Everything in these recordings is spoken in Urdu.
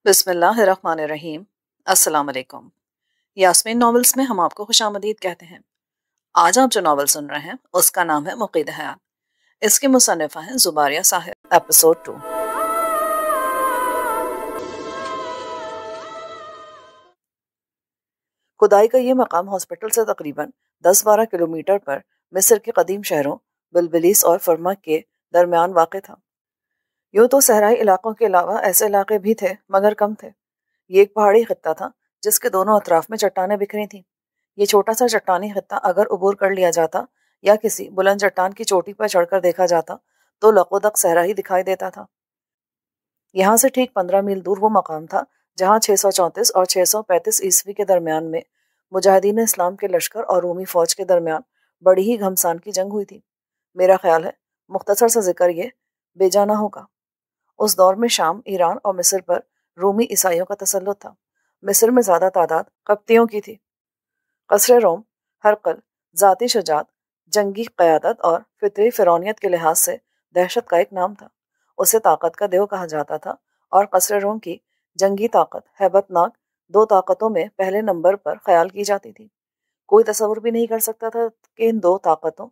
بسم اللہ الرحمن الرحیم۔ السلام علیکم۔ یاسمین ناولز میں ہم آپ کو خوش آمدید کہتے ہیں۔ آج آپ جو ناول سن رہے ہیں اس کا نام ہے مقید حیات۔ اس کے مصنفہ ہیں زباریہ صاحب۔ ایپیسوڈ 2۔ خدائی کا یہ مقام ہاسپٹل سے تقریباً 10-12 کلومیٹر پر مصر کے قدیم شہروں بلبلیس اور فرمک کے درمیان واقع تھا۔ یوں تو صحرائی علاقوں کے علاوہ ایسے علاقے بھی تھے مگر کم تھے۔ یہ ایک پہاڑی خطہ تھا جس کے دونوں اطراف میں چٹانیں بکھری تھیں۔ یہ چھوٹا سا چٹانی خطہ اگر عبور کر لیا جاتا یا کسی بلند چٹان کی چوٹی پر چڑھ کر دیکھا جاتا تو لقودق صحرا ہی دکھائی دیتا تھا۔ یہاں سے ٹھیک 15 میل دور وہ مقام تھا جہاں 634 اور 635 عیسوی کے درمیان میں مجاہدین اسلام کے لشکر اور رومی فوج کے درمیان بڑی ہی گھمسان کی جنگ ہوئی تھی۔ میرا خیال ہے مختصر سا ذکر یہ بے جا نہ ہوگا۔ اس دور میں شام، ایران اور مصر پر رومی عیسائیوں کا تسلط تھا۔ مصر میں زیادہ تعداد قبطیوں کی تھی۔ قصر روم ہرقل ذاتی شجاعت، جنگی قیادت اور فطری فرعونیت کے لحاظ سے دہشت کا ایک نام تھا۔ اسے طاقت کا دیو کہا جاتا تھا اور قصر روم کی جنگی طاقت ہیبت ناک 2 طاقتوں میں پہلے نمبر پر خیال کی جاتی تھی۔ کوئی تصور بھی نہیں کر سکتا تھا کہ ان 2 طاقتوں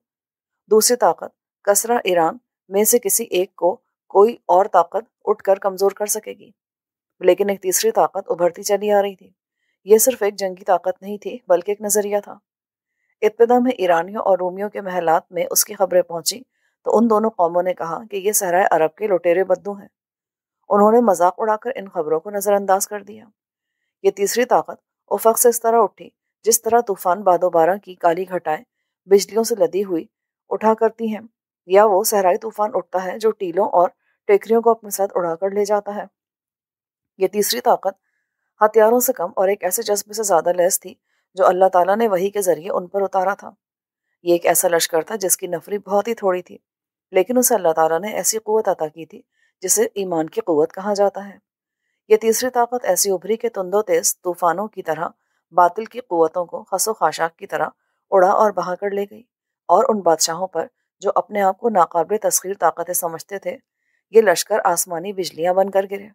دوسری طاقت کسرا ایران میں سے کسی ایک کو کوئی اور طاقت اٹھ کر کمزور کر سکے گی۔ لیکن ایک تیسری طاقت ابھرتی چلی آ رہی تھی۔ یہ صرف ایک جنگی طاقت نہیں تھی بلکہ ایک نظریہ تھا۔ ابتدا میں ایرانیوں اور رومیوں کے محلات میں اس کی خبریں پہنچی تو ان دونوں قوموں نے کہا کہ یہ صحرائے عرب کے لٹیرے بدو ہیں۔ انہوں نے مذاق اڑا کر ان خبروں کو نظر انداز کر دیا۔ یہ تیسری طاقت افق سے اس طرح اٹھی جس طرح طوفان باد و بارہ کی کالی گھٹائیں بجلیوں سے لدی ہوئی اٹھا کرتی ہیں، یا وہ صحرائی طوفان اٹھتا ہے جو ٹیلوں اور ٹیکریوں کو اپنے ساتھ اڑا کر لے جاتا ہے۔ یہ تیسری طاقت ہتھیاروں سے کم اور ایک ایسے جذبے سے زیادہ لیس تھی جو اللہ تعالیٰ نے وحی کے ذریعے ان پر اتارا تھا۔ یہ ایک ایسا لشکر تھا جس کی نفری بہت ہی تھوڑی تھی، لیکن اسے اللہ تعالیٰ نے ایسی قوت عطا کی تھی جسے ایمان کی قوت کہا جاتا ہے۔ یہ تیسری طاقت ایسی ابھری کہ تند و تیز طوفانوں کی طرح باطل کی قوتوں کو خس و خاشاک کی طرح اڑا اور بہا کر لے گئی، اور ان بادشاہوں پر جو اپنے آپ کو ناقابل تسخیر طاقتیں سمجھتے تھے یہ لشکر آسمانی بجلیاں بن کر گرے۔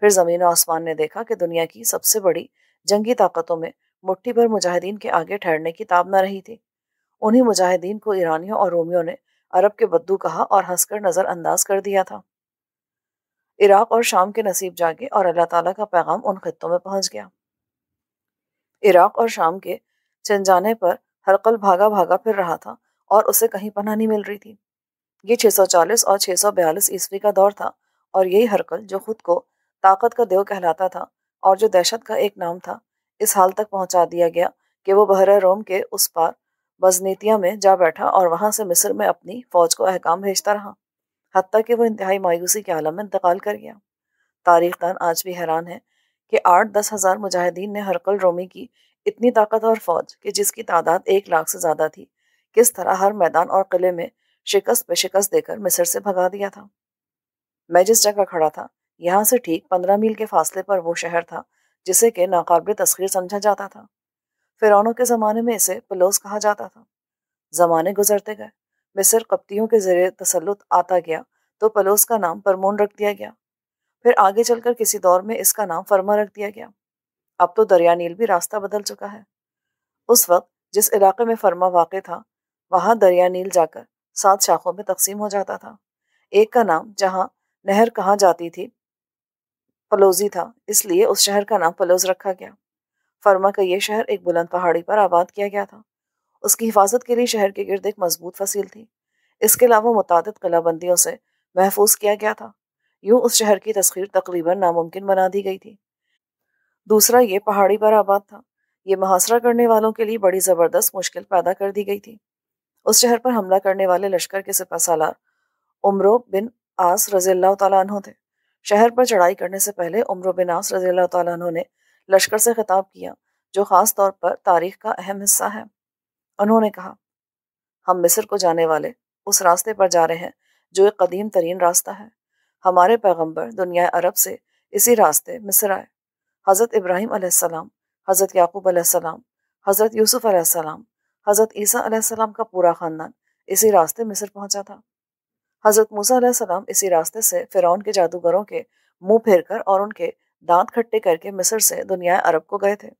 پھر زمین و آسمان نے دیکھا کہ دنیا کی سب سے بڑی جنگی طاقتوں میں مٹھی بھر مجاہدین کے آگے ٹھہرنے کی تاب نہ رہی تھی۔ انہی مجاہدین کو ایرانیوں اور رومیوں نے عرب کے بدو کہا اور ہنس کر نظر انداز کر دیا تھا۔ عراق اور شام کے نصیب جاگے اور اللہ تعالیٰ کا پیغام ان خطوں میں پہنچ گیا۔ عراق اور شام کے چن جانے پر ہرقل بھاگا بھاگا پھر رہا تھا اور اسے کہیں پناہ نہیں مل رہی تھی۔ یہ 640 اور 642 عیسوی کا دور تھا، اور یہی ہرقل جو خود کو طاقت کا دیو کہلاتا تھا اور جو دہشت کا ایک نام تھا، اس حال تک پہنچا دیا گیا کہ وہ بحر روم کے اس پار بزنیتیا میں جا بیٹھا اور وہاں سے مصر میں اپنی فوج کو احکام بھیجتا رہا، حتیٰ کہ وہ انتہائی مایوسی کے عالم میں انتقال کر گیا۔ تاریخ دان آج بھی حیران ہے کہ 8-10 ہزار مجاہدین نے ہرقل رومی کی اتنی طاقتور فوج کہ جس کی تعداد 1 لاکھ سے زیادہ تھی کس طرح ہر میدان اور قلعے میں شکست پہ شکست دے کر مصر سے بھگا دیا تھا۔ میں جس جگہ کھڑا تھا یہاں سے ٹھیک 15 میل کے فاصلے پر وہ شہر تھا جسے کہ ناقابل تسخیر سمجھا جاتا تھا۔ فرعونوں کے زمانے میں اسے پلوس کہا جاتا تھا۔ زمانے گزرتے گئے، مصر قبطیوں کے زیر تسلط آتا گیا تو پلوس کا نام پرمون رکھ دیا گیا۔ پھر آگے چل کر کسی دور میں اس کا نام فرما رکھ دیا گیا۔ اب تو دریا نیل بھی راستہ بدل چکا ہے۔ اس وقت جس علاقے میں فرما واقع تھا وہاں دریا نیل جا کر 7 شاخوں میں تقسیم ہو جاتا تھا۔ ایک کا نام جہاں نہر کہا جاتی تھی پلوزی تھا، اس لیے اس شہر کا نام پلوز رکھا گیا۔ فرما کا یہ شہر ایک بلند پہاڑی پر آباد کیا گیا تھا۔ اس کی حفاظت کے لیے شہر کے گرد ایک مضبوط فصیل تھی۔ اس کے علاوہ متعدد قلعہ بندیوں سے محفوظ کیا گیا تھا۔ یوں اس شہر کی تسخیر تقریباً ناممکن بنا دی گئی تھی۔ دوسرا یہ پہاڑی پر آباد تھا۔ یہ محاصرہ کرنے والوں کے لیے بڑی زبردست مشکل پیدا کر دی گئی تھی۔ اس شہر پر حملہ کرنے والے لشکر کے سپہ سالار عمرو بن عاص رضی اللہ تعالیٰ عنہ تھے۔ شہر پر چڑھائی کرنے سے پہلے عمرو بن عاص رضی اللہ تعالیٰ عنہ نے لشکر سے خطاب کیا جو خاص طور پر تاریخ کا اہم حصہ ہے۔ انہوں نے کہا، ہم مصر کو جانے والے اس راستے پر جا رہے ہیں جو ایک قدیم ترین راستہ ہے۔ ہمارے پیغمبر دنیا عرب سے اسی راستے مصر آئے۔ حضرت ابراہیم علیہ السلام، حضرت یعقوب علیہ السلام، حضرت یوسف علیہ السلام، حضرت عیسیٰ علیہ السلام کا پورا خاندان اسی راستے مصر پہنچا تھا۔ حضرت موسیٰ علیہ السلام اسی راستے سے فرعون کے جادوگروں کے منہ پھیر کر اور ان کے دانت کھٹے کر کے مصر سے دنیا عرب کو گئے تھے۔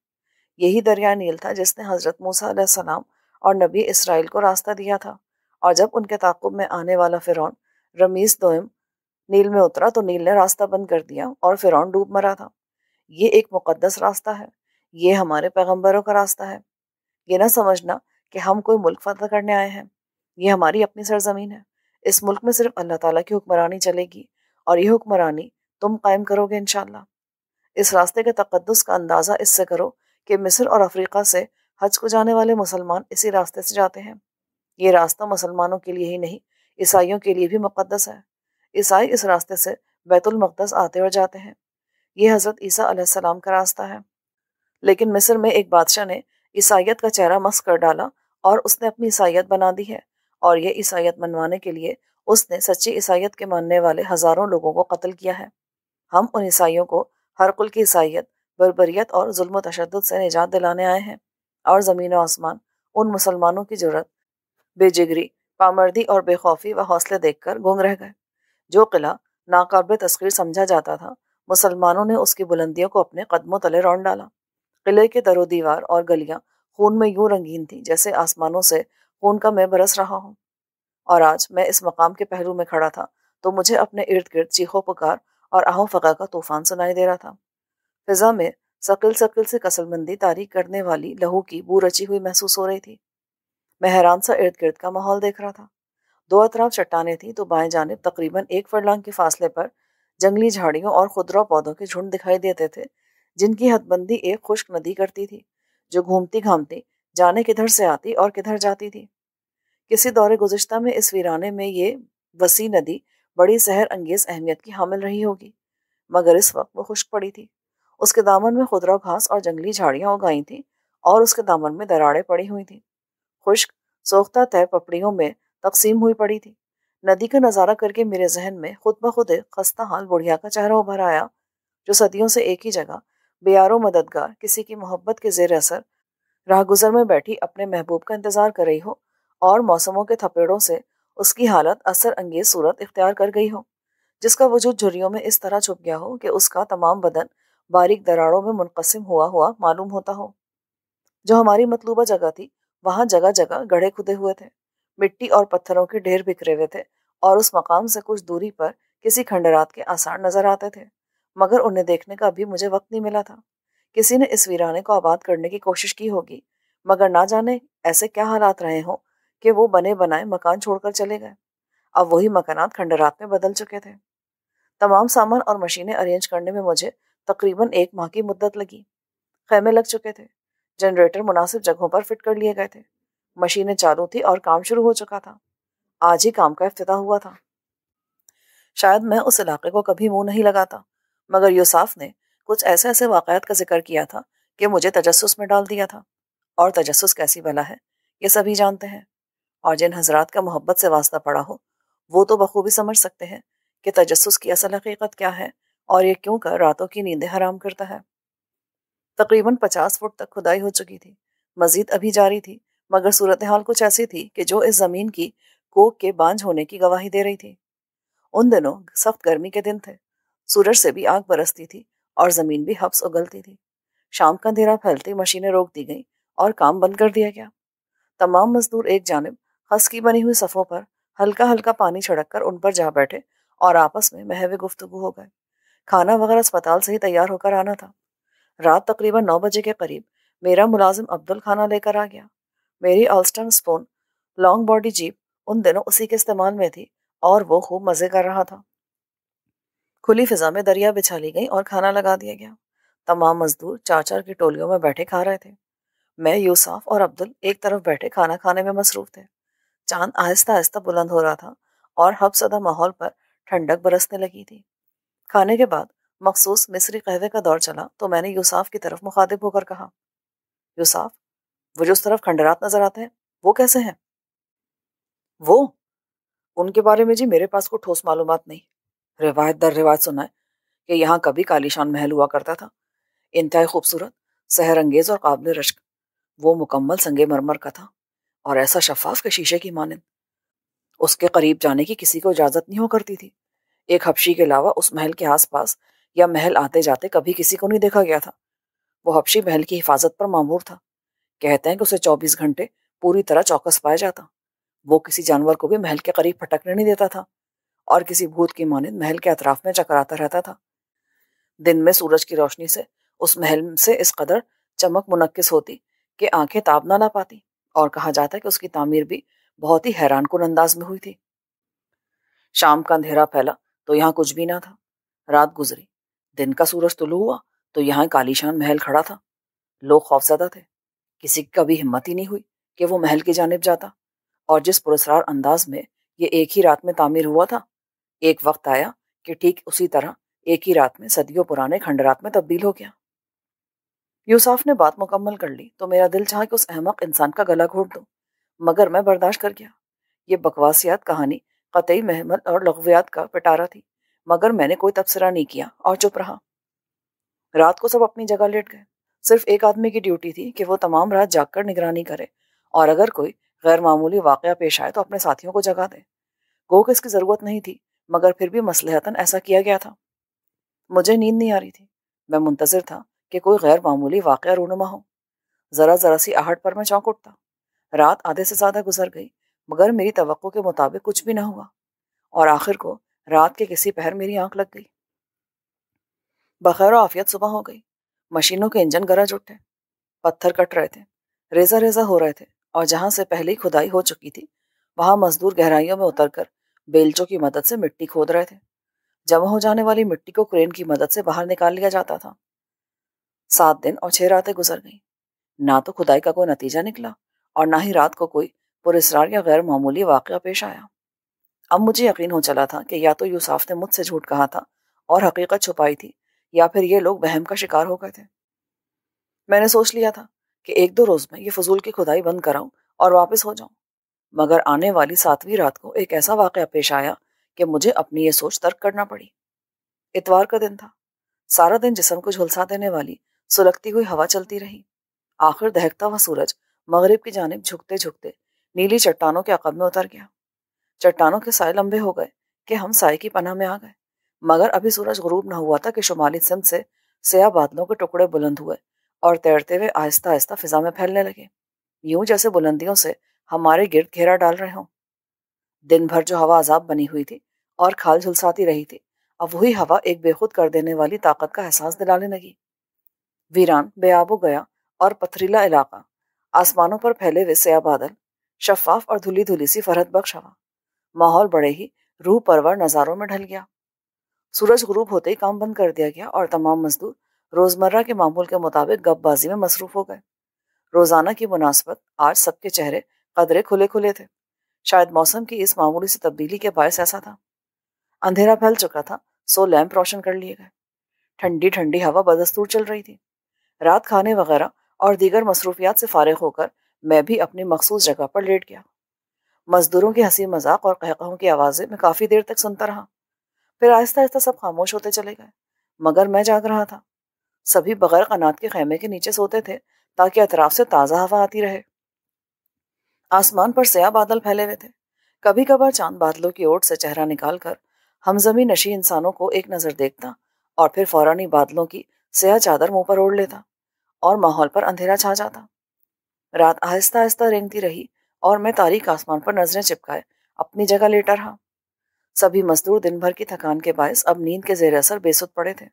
یہی دریائے نیل تھا جس نے حضرت موسیٰ علیہ السلام اور نبی اسرائیل کو راستہ دیا تھا، اور جب ان کے تعاقب میں آنے والا فرعون رمیز دوئم نیل میں اترا تو نیل نے راستہ بند کر دیا اور فرعون ڈوب مرا تھا۔ یہ ایک مقدس راستہ ہے، یہ ہمارے پیغمبروں کا راستہ ہے۔ یہ نہ سمجھنا کہ ہم کوئی ملک فتح کرنے آئے ہیں، یہ ہماری اپنی سرزمین ہے۔ اس ملک میں صرف اللہ تعالیٰ کی حکمرانی چلے گی، اور یہ حکمرانی تم قائم کرو گے انشاءاللہ۔ اس راستے کے تقدس کا اندازہ اس سے کرو کہ مصر اور افریقہ سے حج کو جانے والے مسلمان اسی راستے سے جاتے ہیں۔ یہ راستہ مسلمانوں کے لیے ہی نہیں، عیسائیوں کے لیے بھی مقدس ہے۔ عیسائی اس راستے سے بیت المقدس آتے اور جاتے ہیں۔ یہ حضرت عیسیٰ علیہ السلام کا راستہ ہے۔ لیکن مصر میں ایک بادشاہ نے عیسائیت کا چہرہ مسخ کر ڈالا اور اس نے اپنی عیسائیت بنا دی ہے، اور یہ عیسائیت منوانے کے لیے اس نے سچی عیسائیت کے ماننے والے ہزاروں لوگوں کو قتل کیا ہے۔ ہم ان عیسائیوں کو ہرقل کی عیسائیت، بربریت اور ظلم و تشدد سے نجات دلانے آئے ہیں، اور زمین و آسمان ان مسلمانوں کی جرأت، بے جگری، پامردی اور بے خوفی و حوصلے دیکھ کر گنگ رہ گئے۔ جو قلعہ ناقابل تسخیر سمجھا جاتا تھا، مسلمانوں نے اس کی بلندیوں کو اپنے قدموں تلے رون ڈالا۔ قلعے کے در و دیوار اور گلیاں خون میں یوں رنگین تھیں جیسے آسمانوں سے خون کا مے برس رہا ہوں۔ اور آج میں اس مقام کے پہلو میں کھڑا تھا تو مجھے اپنے ارد گرد چیخو پکار اور آہو فغاں کا طوفان سنائی دے رہا تھا۔ فضا میں ثقل ثقل سے کسل مندی تاریک کرنے والی لہو کی بو رچی ہوئی محسوس ہو رہی تھی۔ میں حیران سا ارد گرد کا ماحول دیکھ رہا تھا۔ دو اطراف چٹانیں تھیں تو بائیں جانب تقریباً 1 فرلانگ کے فاصلے پر جنگلی جھاڑیوں اور خضرا پودوں کے جھنڈ دکھائی دیتے تھے، جن کی حد بندی ایک خشک ندی کرتی تھی جو گھومتی گھامتی جانے کدھر سے آتی اور کدھر جاتی تھی۔ کسی دور گزشتہ میں اس ویرانے میں یہ وسیع ندی بڑی سحر انگیز اہمیت کی حامل رہی ہوگی، مگر اس وقت وہ خشک پڑی تھی۔ اس کے دامن میں خضرا گھاس اور جنگلی جھاڑیاں اگائی تھیں، اور اس کے دامن میں دراڑیں پڑی ہوئی تھیں، خشک سوختہ تہ پپڑیوں میں تقسیم ہوئی پڑی تھی۔ ندی کا نظارہ کر کے میرے ذہن میں خود بخود ایک خستہ حال بڑھیا کا چہرہ ابھر آیا، جو صدیوں سے ایک ہی جگہ بے یار و مددگار کسی کی محبت کے زیر اثر راہ گزر میں بیٹھی اپنے محبوب کا انتظار کر رہی ہو، اور موسموں کے تھپیڑوں سے اس کی حالت اثر انگیز صورت اختیار کر گئی ہو، جس کا وجود جھریوں میں اس طرح چھپ گیا ہو کہ اس کا تمام بدن باریک دراڑوں میں منقسم ہوا معلوم ہوتا ہو۔ جو ہماری مطلوبہ جگہ تھی، وہاں جگہ جگہ گڑھے کھدے ہوئے تھے، مٹی اور پتھروں کے ڈھیر بکھرے ہوئے تھے، اور اس مقام سے کچھ دوری پر کسی کھنڈرات کے آثار نظر آتے تھے، مگر انہیں دیکھنے کا ابھی مجھے وقت نہیں ملا تھا۔ کسی نے اس ویرانے کو آباد کرنے کی کوشش کی ہوگی، مگر نہ جانے ایسے کیا حالات رہے ہوں کہ وہ بنے بنائے مکان چھوڑ کر چلے گئے۔ اب وہی مکانات کھنڈرات میں بدل چکے تھے۔ تمام سامان اور مشینیں ارینج کرنے میں مجھے تقریباً 1 ماہ کی مدت لگی۔ خیمے لگ چکے تھے، جنریٹر مناسب جگہوں پر فٹ کر لیے گئے تھے، مشینیں چالو تھی اور کام شروع ہو چکا تھا۔ آج ہی کام کا افتتاح ہوا تھا۔ شاید میں اس علاقے کو کبھی منہ نہیں لگاتا، مگر یوساف نے کچھ ایسے واقعات کا ذکر کیا تھا کہ مجھے تجسس میں ڈال دیا تھا، اور تجسس کیسی بلا ہے یہ سبھی جانتے ہیں، اور جن حضرات کا محبت سے واسطہ پڑا ہو وہ تو بخوبی سمجھ سکتے ہیں کہ تجسس کی اصل حقیقت کیا ہے، اور یہ کیوں کر راتوں کی نیندیں حرام کرتا ہے۔ تقریباً 50 فٹ تک کھدائی ہو چکی تھی، مزید ابھی جاری تھی، مگر صورتحال کچھ ایسی تھی کہ جو اس زمین کی کوک کے بانجھ ہونے کی گواہی دے رہی تھی۔ ان دنوں سخت گرمی کے دن تھے، سورج سے بھی آگ برستی تھی اور زمین بھی حبس اگلتی تھی۔ شام کا اندھیرا پھیلتی مشینیں روک دی گئیں اور کام بند کر دیا گیا۔ تمام مزدور ایک جانب خس کی بنی ہوئی صفوں پر ہلکا ہلکا پانی چھڑک کر ان پر جا بیٹھے اور آپس میں محو گفتگو ہو گئے۔ کھانا وغیرہ اسپتال سے ہی تیار ہو کر آنا تھا۔ رات تقریباً 9 بجے کے قریب میرا ملازم عبدل کھانا لے کر آ گیا۔ میری آلسٹن سپون لانگ باڈی جیپ ان دنوں اسی کے استعمال میں تھی، اور وہ خوب مزے کر رہا تھا۔ کھلی فضا میں دریا بچھا لی گئی اور کھانا لگا دیا گیا۔ تمام مزدور 4 کی ٹولیوں میں بیٹھے کھا رہے تھے۔ میں، یوسف اور عبدل ایک طرف بیٹھے کھانا کھانے میں مصروف تھے۔ چاند آہستہ آہستہ بلند ہو رہا تھا اور حبس زدہ ماحول پر ٹھنڈک برسنے لگی تھی۔ کھانے کے بعد مخصوص مصری قہوے کا دور چلا تو میں نے یوسف کی طرف مخاطب ہو کر کہا، یوسف، وہ جو اس طرف کھنڈرات نظر آتے ہیں وہ کیسے ہیں؟ وہ ان کے بارے میں جی میرے پاس کوئی ٹھوس معلومات نہیں۔ روایت در روایت سنا ہے کہ یہاں کبھی کالیشان محل ہوا کرتا تھا، انتہائی خوبصورت، سحر انگیز اور قابل رشک۔ وہ مکمل سنگ مرمر کا تھا اور ایسا شفاف کہ شیشے کی مانند۔ اس کے قریب جانے کی کسی کو اجازت نہیں ہو کرتی تھی۔ ایک حبشی کے علاوہ اس محل کے آس پاس یا محل آتے جاتے کبھی کسی کو نہیں دیکھا گیا تھا۔ وہ حبشی محل کی حفاظت پر مامور تھا۔ کہتے ہیں کہ اسے 24 گھنٹے پوری طرح چوکس پایا جاتا۔ وہ کسی جانور کو بھی محل کے قریب پھٹکنے نہیں دیتا تھا اور کسی بھوت کی مانند محل کے اطراف میں چکراتا رہتا تھا۔ دن میں سورج کی روشنی سے اس محل سے اس قدر چمک منعکس ہوتی کہ آنکھیں تاب نہ لا پاتی، اور کہا جاتا ہے کہ اس کی تعمیر بھی بہت ہی حیران کن انداز میں ہوئی تھی۔ شام کا اندھیرا پھیلا تو یہاں کچھ بھی نہ تھا۔ رات گزری، دن کا سورج طلوع ہوا تو یہاں ایک عالیشان محل کھڑا تھا۔ لوگ خوفزدہ تھے، کسی کی کبھی ہمت ہی نہیں ہوئی کہ وہ محل کی جانب جاتا، اور جس پراسرار انداز میں یہ ایک ہی رات میں تعمیر ہوا تھا، ایک وقت آیا کہ ٹھیک اسی طرح ایک ہی رات میں صدیوں پرانے کھنڈرات میں تبدیل ہو گیا۔ یوساف نے بات مکمل کر لی تو میرا دل چاہا کہ اس احمق انسان کا گلا گھونٹ دوں، مگر میں برداشت کر گیا۔ یہ بکواسیات کہانی قطعی محمل اور لغویات کا پٹارا تھی، مگر میں نے کوئی تبصرہ نہیں کیا اور چپ رہا۔ رات کو سب اپنی جگہ لیٹ گئے۔ صرف ایک آدمی کی ڈیوٹی تھی کہ وہ تمام رات جاگ کر نگرانی کرے، اور اگر کوئی غیر معمولی واقعہ پیش آئے تو اپنے ساتھیوں کو جگا دے۔ گو کہ اس کی ضرورت نہیں تھی، مگر پھر بھی مصلحتاً ایسا کیا گیا تھا۔ مجھے نیند نہیں آ رہی تھی۔ میں منتظر تھا کہ کوئی غیر معمولی واقعہ رونما ہو۔ ذرا سی آہٹ پر میں چونک اٹھتا۔ رات آدھے سے زیادہ گزر گئی، مگر میری توقع کے مطابق کچھ بھی نہ ہوا، اور آخر کو رات کے کسی پہر میری آنکھ لگ گئی۔ بخیر و عافیت صبح ہو گئی۔ مشینوں کے انجن گرج اٹھے، پتھر کٹ رہے تھے، ریزہ ریزہ ہو رہے تھے، اور جہاں سے پہلے ہی کھدائی ہو چکی تھی وہاں مزدور گہرائیوں میں اتر کر بیلچوں کی مدد سے مٹی کھود رہے تھے۔ جمع ہو جانے والی مٹی کو کرین کی مدد سے باہر نکال لیا جاتا تھا۔ 7 دن اور 6 راتیں گزر گئیں۔ نہ تو کھدائی کا کوئی نتیجہ نکلا اور نہ ہی رات کو کوئی پراسرار یا غیر معمولی واقعہ پیش آیا۔ اب مجھے یقین ہو چلا تھا کہ یا تو یوساف نے مجھ سے جھوٹ کہا تھا اور حقیقت چھپائی تھی، یا پھر یہ لوگ وہم کا شکار ہو گئے تھے۔ میں نے سوچ لیا تھا کہ 1-2 روز میں یہ فضول کی کھدائی بند کراؤں اور واپس ہو جاؤں، مگر آنے والی 7ویں رات کو ایک ایسا واقعہ پیش آیا کہ مجھے اپنی یہ سوچ ترک کرنا پڑی۔ اتوار کا دن تھا۔ سارا دن جسم کو جھلسا دینے والی سلگتی ہوئی ہوا چلتی رہی۔ آخر دہکتا ہوا سورج مغرب کی جانب جھکتے جھکتے نیلی چٹانوں کے عقب میں اتر گیا۔ چٹانوں کے سائے لمبے ہو گئے کہ ہم سائے کی پناہ میں آ گئے، مگر ابھی سورج غروب نہ ہوا تھا کہ شمالی سمت سے سیاہ بادلوں کے ٹکڑے بلند ہوئے اور تیرتے ہوئے آہستہ آہستہ فضا میں پھیلنے لگے، یوں جیسے بلندیوں سے ہمارے گرد گھیرا ڈال رہے ہوں۔ دن بھر جو ہوا عذاب بنی ہوئی تھی اور کھال جھلساتی رہی تھی، اب وہی ہوا ایک بے خود کر دینے والی طاقت کا احساس دلانے لگی۔ ویران، بے آب و گیا اور پتھریلا علاقہ، آسمانوں پر پھیلے ہوئے سیاہ بادل، شفاف اور دھلی دھلی سی فرحت بخش ہوا، ماحول بڑے ہی روح پرور نظاروں میں ڈھل گیا۔ سورج غروب ہوتے ہی کام بند کر دیا گیا اور تمام مزدور روزمرہ کے معمول کے مطابق گپ بازی میں مصروف ہو گئے۔ روزانہ کی مناسبت آج سب کے چہرے قدرے کھلے کھلے تھے۔ شاید موسم کی اس معمولی سی تبدیلی کے باعث ایسا تھا۔ اندھیرا پھیل چکا تھا، سو لیمپ روشن کر لیے گئے۔ ٹھنڈی ٹھنڈی ہوا بدستور چل رہی تھی۔ رات کھانے وغیرہ اور دیگر مصروفیات سے فارغ ہو کر میں بھی اپنی مخصوص جگہ پر لیٹ گیا۔ مزدوروں کی ہنسی مذاق اور قہقہوں کی آوازیں میں کافی دیر تک سنتا رہا، پھر آہستہ آہستہ سب خاموش ہوتے چلے گئے، مگر میں جاگ رہا تھا۔ سبھی بغیر قنات کے خیمے کے نیچے سوتے تھے تاکہ اطراف سے تازہ ہوا آتی رہے۔ آسمان پر سیاہ بادل پھیلے ہوئے تھے۔ کبھی کبھار چاند بادلوں کی اوٹ سے چہرہ نکال کر ہم زمیں نشی انسانوں کو ایک نظر دیکھتا اور پھر فوراً ہی بادلوں کی سیاہ چادر منہ پر اوڑھ لیتا اور ماحول پر اندھیرا چھا جاتا۔ رات آہستہ آہستہ رینگتی رہی اور میں تاریک آسمان پر نظریں چپکائے اپنی جگہ لیٹا رہا۔ سبھی مزدور دن بھر کی تھکان کے باعث اب نیند کے زیر اثر بے سود پڑے تھے۔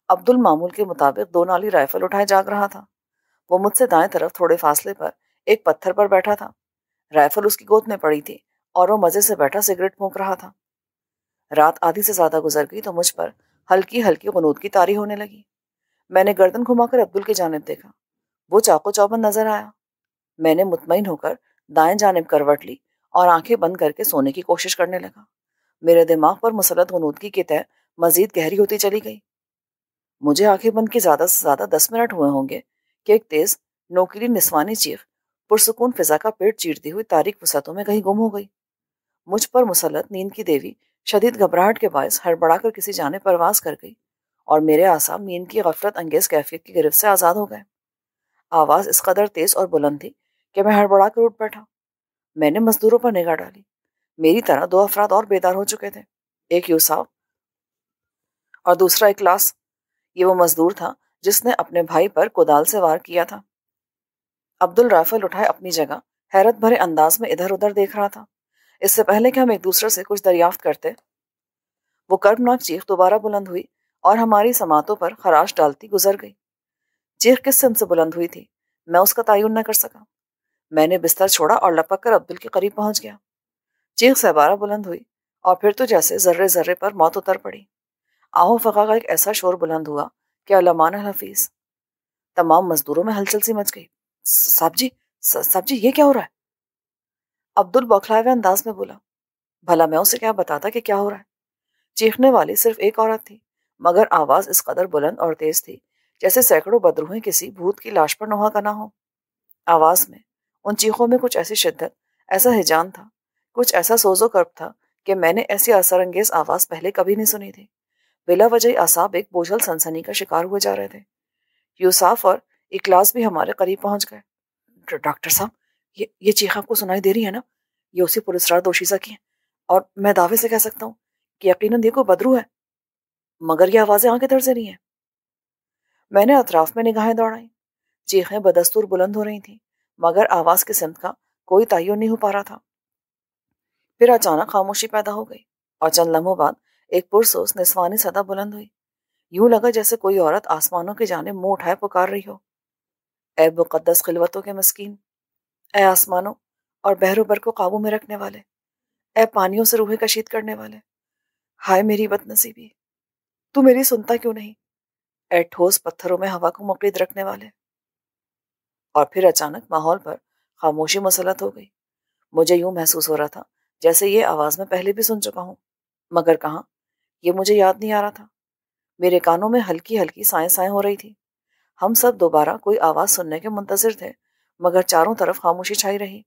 عبد المعمول کے مطابق 2 نالی رائفل اٹھائے جاگ رہا تھا۔ وہ مجھ سے دائیں طرف تھوڑے فاصلے پر ایک پتھر پر بیٹھا تھا۔ رائفل اس کی گود میں پڑی تھی اور وہ مزے سے بیٹھا سگریٹ پھونک رہا تھا۔ رات آدھی سے زیادہ گزر گئی تو مجھ پر ہلکی ہلکی غنود کی طاری ہونے لگی۔ میں نے گردن گھما کر عبدل کی جانب دیکھا۔ وہ چاقو چوبند نظر آیا۔ میں نے مطمئن ہو کر دائیں جانب کروٹ لی اور آنکھیں بند کر کے سونے کی کوشش کرنے لگا۔ میرے دماغ پر مسلط غنودگی کی تہ مزید گہری ہوتی چلی گئی۔ مجھے آنکھیں بند کی زیادہ سے زیادہ 10 منٹ ہوئے ہوں گے کہ ایک تیز نوکیلی نسوانی چیخ پرسکون فضا کا پیٹ چیرتی ہوئی تاریک وسعتوں میں کہیں گم ہو گئی۔ مجھ پر مسلط نیند کی دیوی شدید گھبراہٹ کے باعث ہڑبڑا کر کسی جانب پرواز کر گئی اور میرے اعصاب نیند کی غفلت انگیز کیفیت کی گرفت سے آزاد ہو گئے۔ آواز اس قدر تیز اور بلند تھی کہ میں ہڑبڑا کر اٹھ بیٹھا۔ میں نے مزدوروں پر نگاہ ڈالی۔ میری طرح 2 افراد اور بیدار ہو چکے تھے، ایک یوسف اور دوسرا اخلاص، یہ وہ مزدور تھا جس نے اپنے بھائی پر کدال سے وار کیا تھا۔ عبدل رائفل اٹھائے اپنی جگہ حیرت بھرے انداز میں ادھر ادھر دیکھ رہا تھا۔ اس سے پہلے کہ ہم ایک دوسرے سے کچھ دریافت کرتے، وہ کربناک چیخ دوبارہ بلند ہوئی اور ہماری سماعتوں پر خراش ڈالتی گزر گئی۔ چیخ کس سمت سے بلند ہوئی تھی میں اس کا تعین نہ کر سکا۔ میں نے بستر چھوڑا اور لپک کر عبدل کے قریب پہنچ گیا۔ چیخ سہبارہ بلند ہوئی اور پھر تو جیسے ذرے ذرے پر موت اتر پڑی۔ آہو فقا کا ایک ایسا شور بلند ہوا کہ علامان الحفیظ، تمام مزدوروں میں ہلچل سی مچ گئی۔ صاحب جی یہ کیا ہو رہا ہے؟ عبدل بوکھلائے ہوئے انداز میں بولا، بھلا میں اسے کیا بتاتا کہ کیا ہو رہا ہے؟ چیخنے والی صرف ایک عورت تھی، مگر آواز اس قدر بلند اور تیز تھی جیسے سینکڑوں بدروہیں کسی بھوت کی لاش پر نوحہ کا نہ ہو۔ آواز میں، ان چیخوں میں کچھ ایسی شدت، ایسا ہیجان تھا، کچھ ایسا سوز و کرب تھا کہ میں نے ایسی اثر انگیز آواز پہلے کبھی نہیں سنی تھی۔ بلا وجہ اعصاب ایک بوجھل سنسنی کا شکار ہوئے جا رہے تھے۔ یوسف اور اخلاص بھی ہمارے قریب پہنچ گئے۔ ڈاکٹر صاحب، یہ چیخ آپ کو سنائی دے رہی ہے نا؟ یہ اسی پراسرار دوشیزہ کی ہے، اور میں دعوے سے کہہ سکتا ہوں کہ یقیناً یہ کوئی بدرو ہے، مگر یہ آوازیں آنکھ ادھر سے نہیں ہیں۔ میں نے اطراف میں نگاہیں دوڑائیں۔ چیخیں بدستور بلند ہو رہی تھیں، مگر آواز کی سمت کا کوئی تعین نہیں ہو پا رہا تھا۔ پھر اچانک خاموشی پیدا ہو گئی اور چند لمحوں بعد ایک پرسوس نسوانی صدا بلند ہوئی۔ یوں لگا جیسے کوئی عورت آسمانوں کی جانب منہ اٹھائے پکار رہی ہو، اے مقدس خلوتوں کے مسکین، اے آسمانوں اور بحر و بر کو قابو میں رکھنے والے، اے پانیوں سے روحیں کشید کرنے والے، ہائے میری بد نصیبی، تو میری سنتا کیوں نہیں، اے ٹھوس پتھروں میں ہوا کو مقید رکھنے والے۔ اور پھر اچانک ماحول پر خاموشی مسلط ہو گئی۔ مجھے یوں محسوس ہو رہا تھا جیسے یہ آواز میں پہلے بھی سن چکا ہوں، مگر کہاں، یہ مجھے یاد نہیں آ رہا تھا۔ میرے کانوں میں ہلکی ہلکی سائیں سائیں ہو رہی تھی۔ ہم سب دوبارہ کوئی آواز سننے کے منتظر تھے، مگر چاروں طرف خاموشی چھائی رہی۔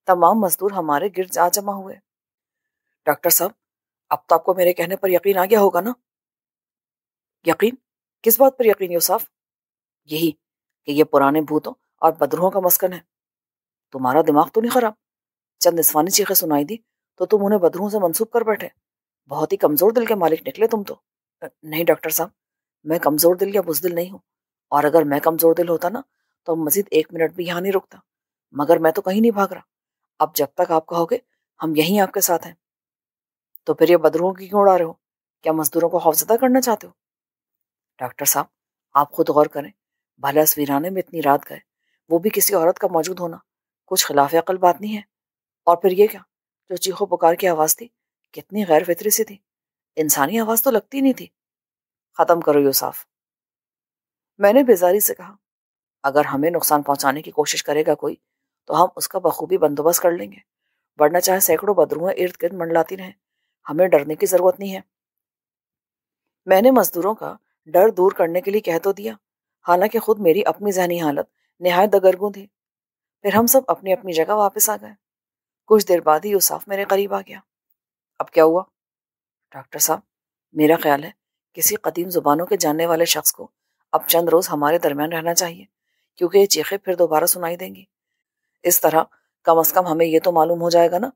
تمام مزدور ہمارے گرد آ جمع ہوئے۔ ڈاکٹر صاحب، اب تو آپ کو میرے کہنے پر یقین آ گیا ہوگا نا؟ یقین؟ کس بات پر یقین یوسف؟ یہی کہ یہ پرانے بھوتوں اور بدروہوں کا مسکن ہے۔ تمہارا دماغ تو نہیں خراب؟ چند نسوانی چیخیں سنائی دی تو تم انہیں بدروہوں سے منسوب کر بیٹھے۔ بہت ہی کمزور دل کے مالک نکلے تم تو۔ نہیں ڈاکٹر صاحب، میں کمزور دل یا بزدل نہیں ہوں، اور اگر میں کمزور دل ہوتا نا تو مزید 1 منٹ بھی یہاں نہیں رکتا، مگر میں تو کہیں نہیں بھاگ رہا۔ اب جب تک آپ کہو گے ہم یہیں آپ کے ساتھ ہیں۔ تو پھر یہ بدروہوں کی کیوں اڑا رہے ہو؟ کیا مزدوروں کو خوفزدہ کرنا چاہتے ہو؟ ڈاکٹر صاحب، آپ خود غور کریں، بھلا اس ویرانے میں اتنی رات گئے، وہ بھی کسی عورت کا موجود ہونا کچھ خلاف عقل بات نہیں ہے؟ اور پھر یہ کیا جو چیخو پکار کی آواز تھی، کتنی غیر فطری سی تھی، انسانی آواز تو لگتی نہیں تھی۔ ختم کرو یوسف، میں نے بیزاری سے کہا۔ اگر ہمیں نقصان پہنچانے کی کوشش کرے گا کوئی تو ہم اس کا بخوبی بندوبست کر لیں گے، ورنہ چاہے سینکڑوں بدروہیں ارد گرد منڈلاتی رہیں، ہمیں ڈرنے کی ضرورت نہیں ہے۔ میں نے مزدوروں کا ڈر دور کرنے کے لیے کہہ تو دیا، حالانکہ خود میری اپنی ذہنی حالت نہایت دگرگوں تھی۔ پھر ہم سب اپنی اپنی جگہ واپس آ گئے۔ کچھ دیر بعد ہی یوسف میرے قریب آ گیا۔ اب کیا ہوا؟ ڈاکٹر صاحب، میرا خیال ہے کسی قدیم زبانوں کے جاننے والے شخص کو اب چند روز ہمارے درمیان رہنا چاہیے، کیونکہ یہ چیخیں پھر دوبارہ سنائی دیں گی۔ اس طرح کم از کم ہمیں یہ تو معلوم ہو جائے گا نا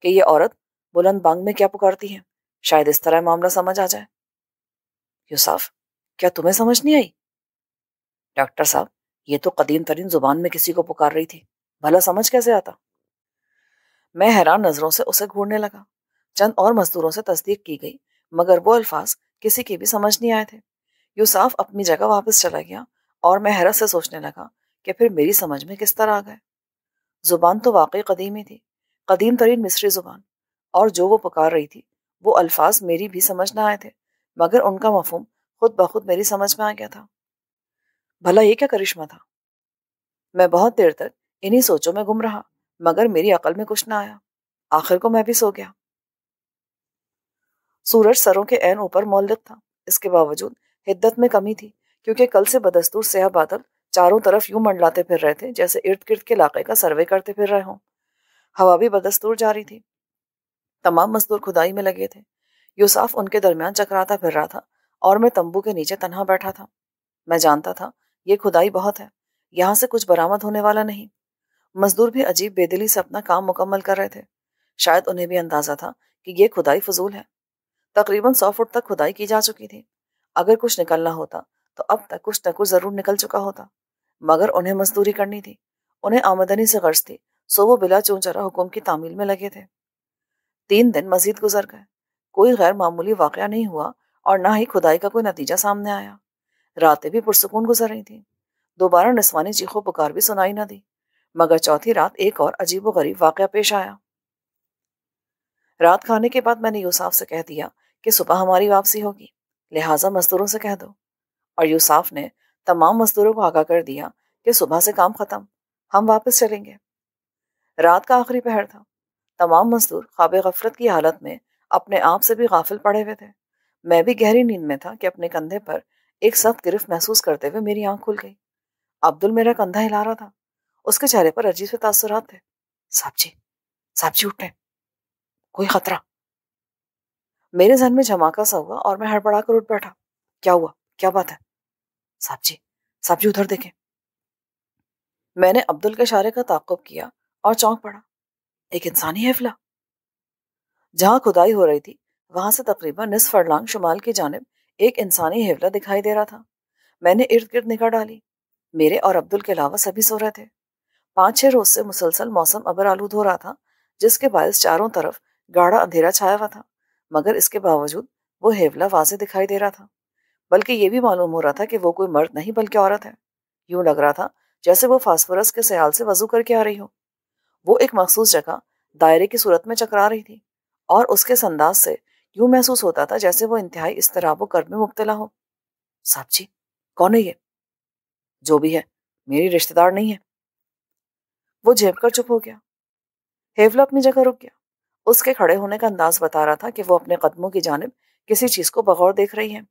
کہ یہ عورت بلند بانگ میں کیا پکارتی ہے۔ شاید اس طرح معاملہ سمجھ آ جائے۔ یوسف، کیا تمہیں سمجھ نہیں آئی؟ ڈاکٹر صاحب، یہ تو قدیم ترین زبان میں کسی کو پکار رہی تھی، بھلا سمجھ کیسے آتا؟ میں حیران نظروں سے اسے گھورنے لگا۔ چند اور مزدوروں سے تصدیق کی گئی، مگر وہ الفاظ کسی کی بھی سمجھ نہیں آئے تھے۔ یوسف اپنی جگہ واپس چلا گیا اور میں حیرت سے سوچنے لگا کہ پھر میری سمجھ میں کس طرح آ گئے۔ زبان تو واقعی قدیمی تھی، قدیم ترین مصری زبان، اور جو وہ پکار رہی تھی وہ الفاظ میری بھی سمجھ نہ آئے تھے، مگر ان کا مفہوم خود بخود میری سمجھ میں آ گیا تھا۔ بھلا یہ کیا کرشمہ تھا؟ میں بہت دیر تک انہی سوچوں میں گم رہا، مگر میری عقل میں کچھ نہ آیا۔ آخر کو میں بھی سو گیا۔ سورج سروں کے عین اوپر مولد تھا، اس کے باوجود حدت میں کمی تھی، کیونکہ کل سے بدستور سیاہ بادل چاروں طرف یوں منڈلاتے پھر رہے تھے جیسے ارد گرد کے علاقے کا سروے کرتے پھر رہے ہوں۔ ہوا بھی بدستور جاری تھی۔ تمام مزدور کھدائی میں لگے تھے۔ یوسف ان کے درمیان چکراتا پھر رہا تھا اور میں تمبو کے نیچے تنہا بیٹھا تھا۔ میں جانتا تھا یہ کھدائی بہت ہے، یہاں سے کچھ برآمد ہونے والا نہیں۔ مزدور بھی عجیب بے دلی سے اپنا کام مکمل کر رہے تھے۔ شاید انہیں بھی اندازہ تھا کہ یہ کھدائی فضول ہے۔ تقریباً 100 فٹ تک کھدائی کی جا چکی تھی، اگر کچھ نکلنا ہوتا تو اب تک کچھ نہ کچھ ضرور نکل چکا ہوتا، مگر انہیں مزدوری کرنی تھی، انہیں آمدنی سے غرض تھی، سو وہ بلا چونچرا حکم کی تعمیل میں لگے تھے۔ 3 دن مزید گزر گئے، کوئی غیر معمولی واقعہ نہیں ہوا اور نہ ہی کھدائی کا کوئی نتیجہ سامنے آیا۔ راتیں بھی پرسکون گزر رہی تھیں، دوبارہ نسوانی چیخو پکار بھی سنائی نہ دی، مگر چوتھی رات ایک اور عجیب و غریب واقعہ پیش آیا۔ رات کھانے کے بعد میں نے یوساف سے کہہ دیا کہ صبح ہماری واپسی ہوگی، لہٰذا مزدوروں سے کہہ دو، اور یوساف نے تمام مزدوروں کو آگاہ کر دیا کہ صبح سے کام ختم، ہم واپس چلیں گے۔ رات کا آخری پہر تھا، تمام مزدور خواب غفلت کی حالت میں اپنے آپ سے بھی غافل پڑے ہوئے تھے۔ میں بھی گہری نیند میں تھا کہ اپنے کندھے پر ایک سخت گرفت محسوس کرتے ہوئے میری آنکھ کھل گئی۔ عبدل میرا کندھا ہلا رہا تھا، اس کے چہرے پر عجیب سے تاثرات تھے۔ صاحب جی اٹھیں، کوئی خطرہ۔ میرے ذہن میں جھماکا سا ہوا اور میں ہڑبڑا کر اٹھ بیٹھا۔ کیا ہوا؟ کیا بات ہے؟ صاحب جی ادھر دیکھیں۔ میں نے عبدل کے اشارے کا تعقب کیا اور چونک پڑا۔ ایک انسانی حفلہ! جہاں کھدائی ہو رہی تھی وہاں سے تقریباً نصف فرلانگ شمال کی جانب ایک انسانی حفلہ دکھائی دے رہا تھا۔ میں نے ارد گرد نگاہ ڈالی، میرے اور عبدل کے علاوہ سبھی سو رہے تھے۔ 5-6 روز سے مسلسل موسم ابر آلود ہو رہا تھا، جس کے باعث چاروں طرف گاڑھا اندھیرا چھایا ہوا تھا، مگر اس کے باوجود وہ حفلہ واضح دکھائی دے رہا تھا، بلکہ یہ بھی معلوم ہو رہا تھا کہ وہ کوئی مرد نہیں بلکہ عورت ہے۔ یوں لگ رہا تھا جیسے وہ فاسفورس کے سیال سے وضو کر کے آ رہی ہو۔ وہ ایک مخصوص جگہ دائرے کی صورت میں چکرا رہی تھی، اور اس کے انداز سے یوں محسوس ہوتا تھا جیسے وہ انتہائی اضطراب و کرب میں مبتلا ہو۔ صاحب جی کون ہے یہ؟ جو بھی ہے میری رشتہ دار نہیں ہے۔ وہ جھیپ کر چپ ہو گیا۔ حفلہ اپنی جگہ رک گیا۔ اس کے کھڑے ہونے کا انداز بتا رہا تھا کہ وہ اپنے قدموں کی جانب کسی چیز کو بغور دیکھ رہی ہے،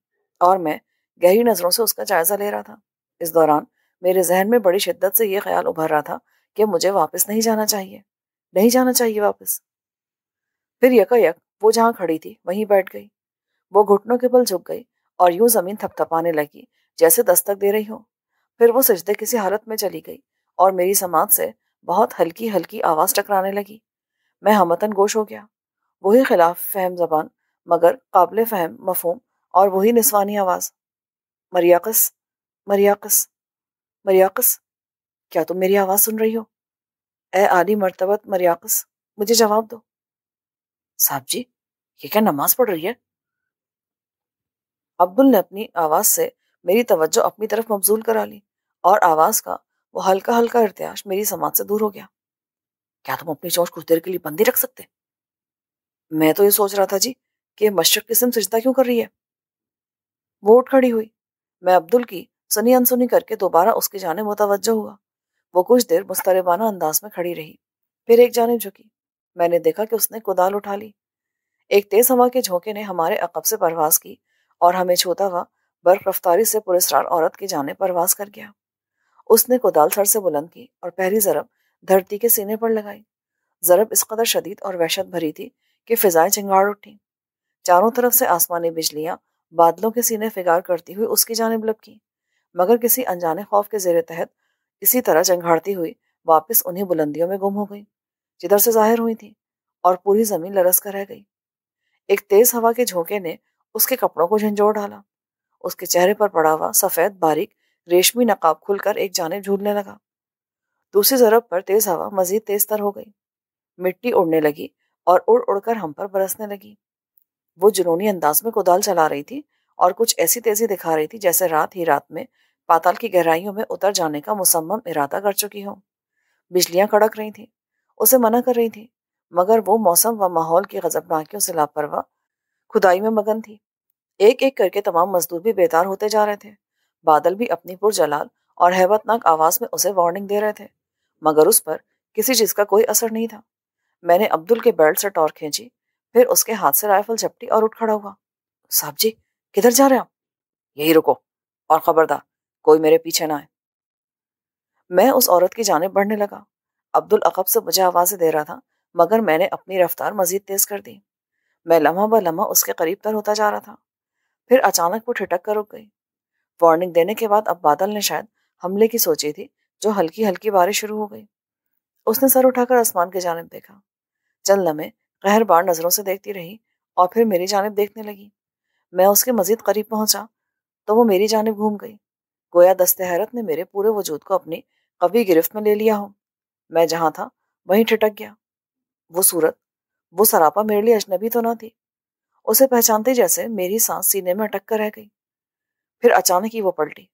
اور میں گہری نظروں سے اس کا جائزہ لے رہا تھا۔ اس دوران میرے ذہن میں بڑی شدت سے یہ خیال ابھر رہا تھا کہ مجھے واپس نہیں جانا چاہیے واپس۔ پھر یکایک وہ جہاں کھڑی تھی وہیں بیٹھ گئی۔ وہ گھٹنوں کے بل جھک گئی اور یوں زمین تھپ تھپانے لگی جیسے دستک دے رہی ہو۔ پھر وہ سجدے کسی حالت میں چلی گئی اور میری سماعت سے بہت ہلکی ہلکی آواز ٹکرانے لگی۔ میں ہمتن گوش ہو گیا۔ وہی خلاف فہم زبان مگر قابل فہم مفہوم، اور وہی نسوانی آواز، مریاقس مریاقس مریاقس، کیا تم میری آواز سن رہی ہو؟ اے عالی مرتبت مریاقس، مجھے جواب دو۔ صاحب جی یہ کیا نماز پڑھ رہی ہے؟ عبدل نے اپنی آواز سے میری توجہ اپنی طرف مبذول کرا لی، اور آواز کا وہ ہلکا ہلکا ارتعاش میری سماعت سے دور ہو گیا۔ کیا تم اپنی چونچ کچھ دیر کے لیے بندی رکھ سکتے؟ میں تو یہ سوچ رہا تھا جی کہ مشرق قسم سجدہ کیوں کر رہی ہے۔ وہ اٹھ کھڑی ہوئی۔ میں عبدل کی سنی انسنی کر کے دوبارہ اس کی جانب متوجہ ہوا۔ وہ کچھ دیر مضطربانہ انداز میں کھڑی رہی، پھر ایک جانب جھکی۔ میں نے دیکھا کہ اس نے کدال اٹھا لی۔ ایک تیز ہوا کے جھونکے نے ہمارے عقب سے پرواز کی اور ہمیں چھوتا ہوا برق رفتاری سے پراسرار عورت کی جانب پرواز کر گیا۔ اس نے کدال سر سے بلند کی اور پہلی ضرب دھرتی کے سینے پر لگائی۔ ضرب اس قدر شدید اور وحشت بھری تھی کہ فضائیں چنگاڑ اٹھیں۔ چاروں طرف سے آسمانی بجلیاں بادلوں کے سینے فگار کرتی ہوئی اس کی جانب لپکیں، مگر کسی انجانے خوف کے زیر تحت اسی طرح چنگھاڑتی ہوئی واپس انہی بلندیوں میں گم ہو گئی جدھر سے ظاہر ہوئی تھی، اور پوری زمین لرز کر رہ گئی۔ ایک تیز ہوا کے جھونکے نے اس کے کپڑوں کو جھنجھوڑ ڈالا۔ اس کے چہرے پر پڑا ہوا سفید باریک ریشمی نقاب کھل کر ایک جانب جھولنے لگا۔ دوسری ضرب پر تیز ہوا مزید تیز تر ہو گئی، مٹی اڑنے لگی اور اڑ اڑ کر ہم پر برسنے لگی۔ وہ جنونی انداز میں کدال چلا رہی تھی اور کچھ ایسی تیزی دکھا رہی تھی جیسے رات ہی رات میں پاتال کی گہرائیوں میں اتر جانے کا مصمم ارادہ کر چکی ہو۔ بجلیاں کڑک رہی تھیں، اسے منع کر رہی تھیں، مگر وہ موسم و ماحول کی غضبناکیوں سے لاپرواہ کھدائی میں مگن تھی۔ ایک ایک کر کے تمام مزدور بھی بیدار ہوتے جا رہے تھے۔ بادل بھی اپنی پرجلال اور ہیبت ناک آواز میں اسے وارننگ دے رہے تھے، مگر اس پر کسی چیز کا کوئی اثر نہیں تھا۔ میں نے عبدل کے بیلٹ سے ٹور کھینچی، پھر اس کے ہاتھ سے رائفل جھپٹی اور اٹھ کھڑا ہوا۔ صاحب جی کدھر جا رہے ہیں آپ؟ یہی رکو، اور خبردار کوئی میرے پیچھے نہ آئے۔ میں اس عورت کی جانب بڑھنے لگا۔ عبدل عقب سے مجھے آوازیں دے رہا تھا، مگر میں نے اپنی رفتار مزید تیز کر دی۔ میں لمحہ بہ لمحہ اس کے قریب تر ہوتا جا رہا تھا۔ پھر اچانک وہ ٹھٹک کر رک گئی۔ وارننگ دینے کے بعد اب بادل نے شاید حملے کی سوچی تھی، جو ہلکی ہلکی بارش شروع ہو گئی۔ اس نے سر اٹھا کر آسمان کی جانب دیکھا۔ چند لمحے قہر بار نظروں سے دیکھتی رہی اور پھر میری جانب دیکھنے لگی۔ میں اس کے مزید قریب پہنچا تو وہ میری جانب گھوم گئی، گویا دست حیرت نے میرے پورے وجود کو اپنی قوی گرفت میں لے لیا ہو۔ میں جہاں تھا وہیں ٹھٹک گیا۔ وہ صورت، وہ سراپا میرے لیے اجنبی تو نہ تھی۔ اسے پہچانتے جیسے میری سانس سینے میں اٹک کر رہ گئی۔ پھر اچانک ہی وہ پلٹی،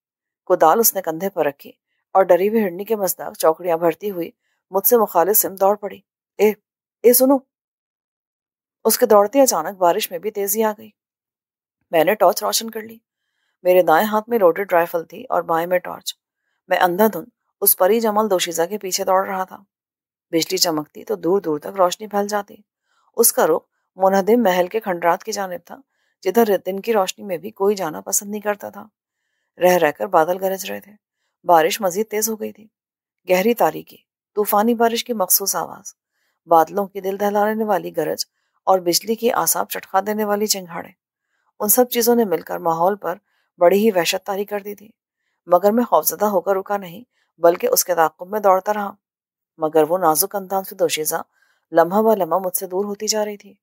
کدال اس نے کندھے پر رکھی اور ڈری ہوئی ہرنی کے مزداق چوکڑیاں بھرتی ہوئی مجھ سے مخالف سمت دوڑ پڑی۔ اے اے سنو! اس کے دوڑتے اچانک بارش میں بھی تیزی آ گئی۔ میں نے ٹارچ روشن کر لی۔ میرے دائیں ہاتھ میں لوڈڈ رائفل تھی اور بائیں میں ٹارچ۔ میں اندھا دھند اس پری جمال دوشیزہ کے پیچھے دوڑ رہا تھا۔ بجلی چمکتی تو دور دور تک روشنی پھیل جاتی۔ اس کا رخ منہدم محل کے کھنڈرات کی جانب تھا، جدھر دن کی روشنی میں بھی کوئی جانا پسند نہیں کرتا تھا۔ رہ رہ کر بادل گرج رہے تھے۔ بارش مزید تیز ہو گئی تھی۔ گہری تاریکی، طوفانی بارش کی مخصوص آواز، بادلوں کی دل دہلانے والی گرج اور بجلی کی اعصاب چٹکا دینے والی چنگھاڑیں، ان سب چیزوں نے مل کر ماحول پر بڑی ہی وحشت طاری کر دی تھی۔ مگر میں خوفزدہ ہو کر رکا نہیں، بلکہ اس کے تعاقب میں دوڑتا رہا۔ مگر وہ نازک انداز سے دوشیزہ لمحہ بہ لمحہ مجھ سے دور ہوتی جا رہی تھی۔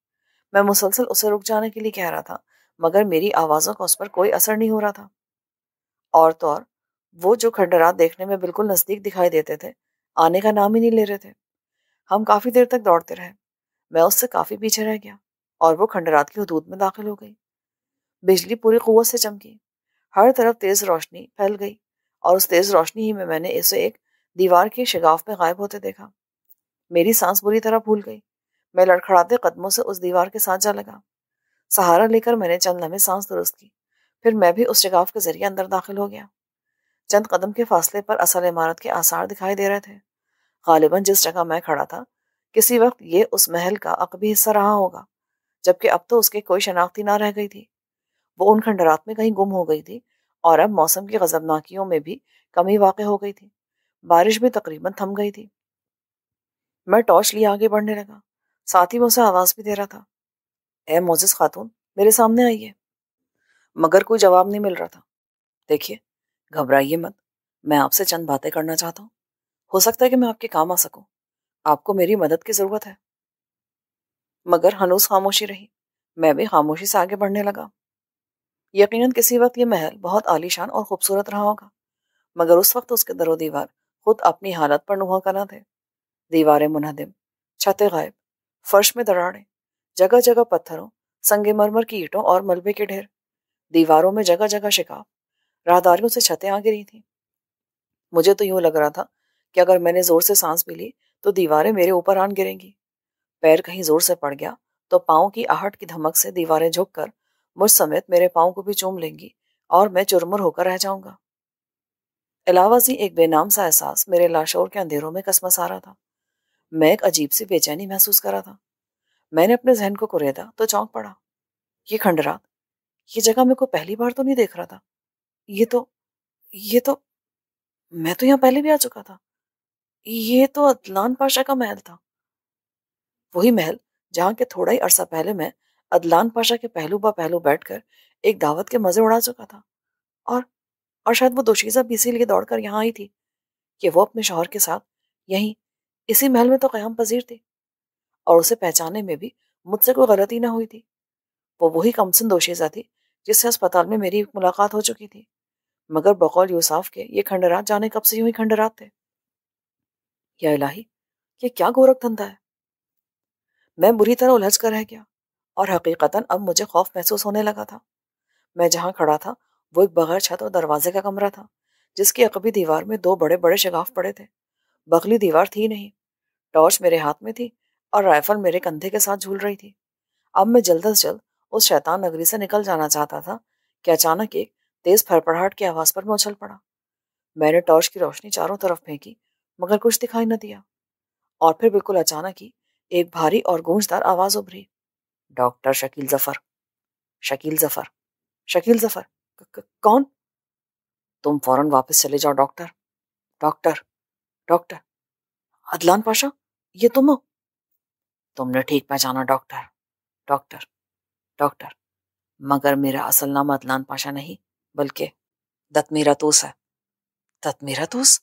میں مسلسل اسے رک جانے کے لیے کہہ رہا تھا، مگر میری آوازوں کا اس پر کوئی اثر نہیں ہو رہا تھا۔ اور تو اور وہ جو کھنڈرات دیکھنے میں بالکل نزدیک دکھائی دیتے تھے، آنے کا نام ہی نہیں لے رہے تھے۔ ہم کافی دیر تک دوڑتے رہے۔ میں اس سے کافی پیچھے رہ گیا اور وہ کھنڈرات کی حدود میں داخل ہو گئی۔ بجلی پوری قوت سے چمکی، ہر طرف تیز روشنی پھیل گئی اور اس تیز روشنی ہی میں نے اسے ایک دیوار کے شگاف میں غائب ہوتے دیکھا۔ میری سانس بری طرح پھول گئی۔ میں لڑکھڑاتے قدموں سے اس دیوار کے ساتھ جا لگا۔ سہارا لے کر میں نے چند لمحے سانس درست کی، پھر میں بھی اس شگاف کے ذریعے اندر داخل ہو گیا۔ چند قدم کے فاصلے پر اصل عمارت کے آثار دکھائی دے رہے تھے۔ غالباً جس جگہ میں کھڑا تھا کسی وقت یہ اس محل کا عقبی حصہ رہا ہوگا، جبکہ اب تو اس کی کوئی شناختی نہ رہ گئی تھی۔ وہ ان کھنڈرات میں کہیں گم ہو گئی تھی اور اب موسم کی غضبناکیوں میں بھی کمی واقع ہو گئی تھی۔ بارش بھی تقریباً تھم گئی تھی۔ میں ٹارچ لیے آگے بڑھنے لگا، ساتھ ہی میں اسے آواز بھی دے رہا تھا، اے معزز خاتون، میرے سامنے آئیے۔ مگر کوئی جواب نہیں مل رہا تھا۔ دیکھیے، گھبرائیے مت، میں آپ سے چند باتیں کرنا چاہتا ہوں۔ ہو سکتا ہے کہ میں آپ کے کام آ سکوں۔ آپ کو میری مدد کی ضرورت ہے۔ مگر ہنوز خاموشی رہی۔ میں بھی خاموشی سے آگے بڑھنے لگا۔ یقیناً کسی وقت یہ محل بہت عالیشان اور خوبصورت رہا ہوگا، مگر اس وقت اس کے در و دیوار خود اپنی حالت پر نہو کر نہ تھے۔ دیواریں منہدم، چھتیں غائب، فرش میں دراڑیں، جگہ جگہ پتھروں، سنگ مرمر کی اینٹوں اور ملبے کے ڈھیر، دیواروں میں جگہ جگہ شکاف، راہداریوں سے چھتیں آ گری تھیں۔ مجھے تو یوں لگ رہا تھا کہ اگر میں نے زور سے سانس بھی لی تو دیواریں میرے اوپر آن گریں گی۔ پیر کہیں زور سے پڑ گیا تو پاؤں کی آہٹ کی دھمک سے دیواریں جھک کر مجھ سمیت میرے پاؤں کو بھی چوم لیں گی اور میں چرمر ہو کر رہ جاؤں گا۔ علاوہ ازیں ایک بے نام سا احساس میرے لاشعور کے اندھیروں میں کسمسا رہا تھا۔ میں ایک عجیب سی بے چینی محسوس کر رہا تھا۔ میں نے اپنے ذہن کو کریدا تو چونک پڑا۔ یہ کھنڈرات، یہ جگہ میں کو پہلی بار تو نہیں دیکھ رہا تھا۔ یہ تو میں تو یہاں پہلے بھی آ چکا تھا۔ یہ تو عدلان پاشا کا محل تھا، وہی محل جہاں کے تھوڑا ہی عرصہ پہلے میں عدلان پاشا کے پہلو با پہلو بیٹھ کر ایک دعوت کے مزے اڑا چکا تھا۔ اور شاید وہ دوشیزہ بھی اسی لیے دوڑ کر یہاں آئی تھی کہ وہ اپنے شوہر کے ساتھ یہیں اسی محل میں تو قیام پذیر تھی، اور اسے پہچانے میں بھی مجھ سے کوئی غلطی نہ ہوئی تھی۔ وہ وہی کمسن دوشیزہ تھی جس سے اسپتال میں میری ملاقات ہو چکی تھی، مگر بقول یوساف کے یہ کھنڈرات جانے کب سے یوں ہی کھنڈرات تھے۔ یا الہی، یہ کیا گورکھ دھندا ہے؟ میں بری طرح الجھ کر رہ گیا، اور حقیقتاً اب مجھے خوف محسوس ہونے لگا تھا۔ میں جہاں کھڑا تھا وہ ایک بغیر چھت اور دروازے کا کمرہ تھا، جس کی عقبی دیوار میں دو بڑے بڑے شگاف پڑے تھے۔ بغلی دیوار تھی نہیں۔ ٹارچ میرے ہاتھ میں تھی اور رائفل میرے کندھے کے ساتھ جھول رہی تھی۔ اب میں جلد از جلد اس شیطان نگری سے نکل جانا چاہتا تھا کہ اچانک ایک تیز پھڑپڑاہٹ کی آواز پر میں اچھل پڑا۔ میں نے ٹارچ کی روشنی چاروں طرف پھینکی، مگر کچھ دکھائی نہ دیا، اور پھر بالکل اچانک ہی ایک بھاری اور گونجدار آواز ابھری، ڈاکٹر شکیل ظفر، شکیل ظفر، شکیل ظفر، کون؟ تم فوراً واپس چلے جاؤ ڈاکٹر، ڈاکٹر، ڈاکٹر، عدلان پاشا، یہ تم ہو؟ تم نے ٹھیک پہچانا ڈاکٹر، ڈاکٹر، ڈاکٹر، مگر میرا اصل نام عدلان پاشا نہیں بلکہ دتمیرا توس ہے۔ دتمیرا توس؟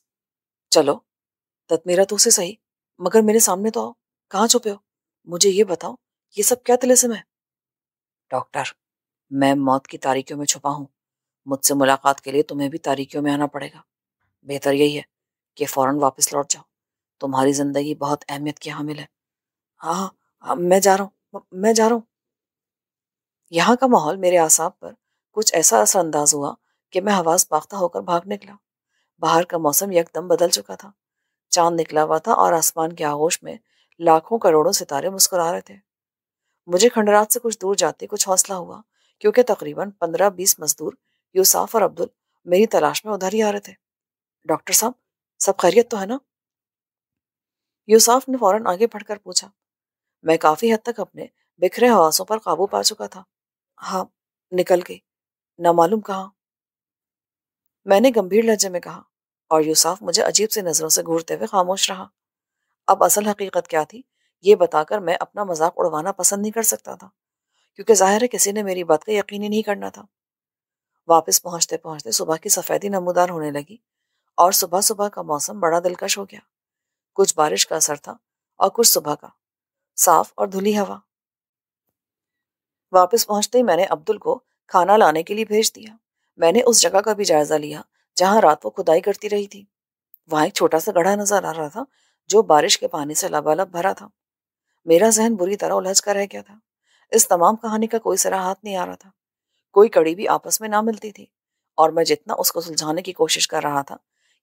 چلو، دتمیرا توس سے صحیح، مگر میرے سامنے تو آؤ۔ کہاں چھپے ہو؟ مجھے یہ بتاؤ، یہ سب کیا طلسم ہے؟ ڈاکٹر، میں موت کی تاریکیوں میں چھپا ہوں، مجھ سے ملاقات کے لیے تمہیں بھی تاریکیوں میں آنا پڑے گا۔ بہتر یہی ہے کہ فوراً واپس لوٹ جاؤ، تمہاری زندگی بہت اہمیت کی حامل ہے۔ ہاں ہاں، میں جا رہا ہوں، میں جا رہا ہوں۔ یہاں کا ماحول میرے اعصاب پر کچھ ایسا اثر انداز ہوا کہ میں حواس باختہ ہو کر بھاگ نکلا۔ باہر کا موسم یکدم بدل چکا تھا، چاند نکلا ہوا تھا اور آسمان کے آغوش میں لاکھوں کروڑوں ستارے مسکرا رہے تھے۔ مجھے کھنڈرات سے کچھ دور جاتے کچھ حوصلہ ہوا، کیونکہ تقریباً 15-20 مزدور یوساف اور عبدل میری تلاش میں ادھر ہی آ رہے تھے۔ ڈاکٹر صاحب، سب خیریت تو ہے نا؟ یوساف نے فوراً آگے بڑھ کر پوچھا۔ میں کافی حد تک اپنے بکھرے حواسوں پر قابو پا چکا تھا۔ ہاں، نکل گئی، نہ معلوم کہاں، میں نے گمبھیر لہجے میں کہا، اور یوساف مجھے عجیب سی نظروں سے گھورتے ہوئے خاموش رہا۔ اب اصل حقیقت کیا تھی یہ بتا کر میں اپنا مذاق اڑوانا پسند نہیں کر سکتا تھا، کیونکہ ظاہر ہے کسی نے میری بات کا یقین ہی نہیں کرنا تھا۔ واپس پہنچتے پہنچتے صبح کی سفیدی نمودار ہونے لگی اور صبح صبح کا موسم بڑا دلکش ہو گیا۔ کچھ بارش کا اثر تھا اور کچھ صبح کا صاف اور دھلی ہوا۔ واپس پہنچتے ہی میں نے عبدل کو کھانا لانے کے لیے بھیج دیا۔ میں نے اس جگہ کا بھی جائزہ لیا جہاں رات وہ کھدائی کرتی رہی تھی۔ وہاں ایک چھوٹا سا گڑھا نظر آ رہا تھا جو بارش کے پانی سے لبالب بھرا تھا۔ میرا ذہن بری طرح الجھ کر رہ گیا تھا۔ اس تمام کہانی کا کوئی سرا ہاتھ نہیں آ رہا تھا، کوئی کڑی بھی آپس میں نہ ملتی تھی، اور میں جتنا اس کو سلجھانے کی کوشش کر رہا تھا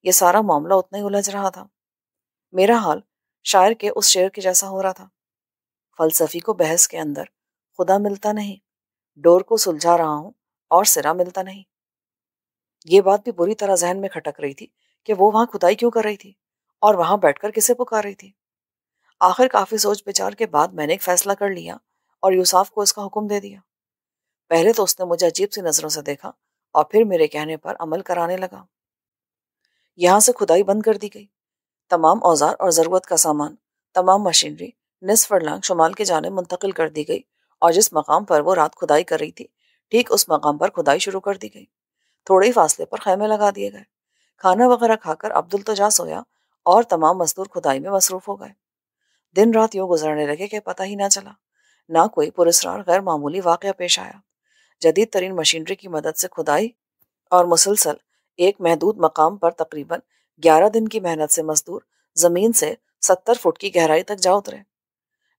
یہ سارا معاملہ اتنا ہی الجھ رہا تھا۔ میرا حال شاعر کے اس شعر کے جیسا ہو رہا تھا، فلسفی کو بحث کے اندر خدا ملتا نہیں، ڈور کو سلجھا رہا ہوں اور سرا ملتا نہیں۔ یہ بات بھی بری طرح ذہن میں کھٹک رہی تھی کہ وہ وہاں کھدائی کیوں کر رہی تھی اور وہاں بیٹھ کر کسے پکار رہی تھی۔ آخر کافی سوچ بچار کے بعد میں نے ایک فیصلہ کر لیا اور یوساف کو اس کا حکم دے دیا۔ پہلے تو اس نے مجھے عجیب سی نظروں سے دیکھا اور پھر میرے کہنے پر عمل کرانے لگا۔ یہاں سے کھدائی بند کر دی گئی، تمام اوزار اور ضرورت کا سامان، تمام مشینری نصف فرلانگ شمال کی جانب منتقل کر دی گئی، اور جس مقام پر وہ رات کھدائی کر رہی تھی ٹھیک اس مقام پر کھدائی شروع کر دی گئی۔ تھوڑے ہی فاصلے پر خیمے لگا دیے گئے۔ کھانا وغیرہ کھا کر عبدل تو جا سویا اور تمام مزدور کھدائی میں مصروف ہو گئے۔ دن رات یوں گزرنے لگے کہ پتہ ہی نہ چلا، نہ کوئی پراسرار غیر معمولی واقعہ پیش آیا۔ جدید ترین مشینری کی مدد سے کھدائی اور مسلسل ایک محدود مقام پر تقریباً 11 دن کی محنت سے مزدور زمین سے 70 فٹ کی گہرائی تک جا اترے۔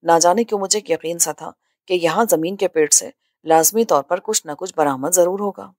نہ جانے کیوں مجھے یقین سا تھا کہ یہاں زمین کے پیٹ سے لازمی طور پر کچھ نہ کچھ برآمد ضرور ہوگا۔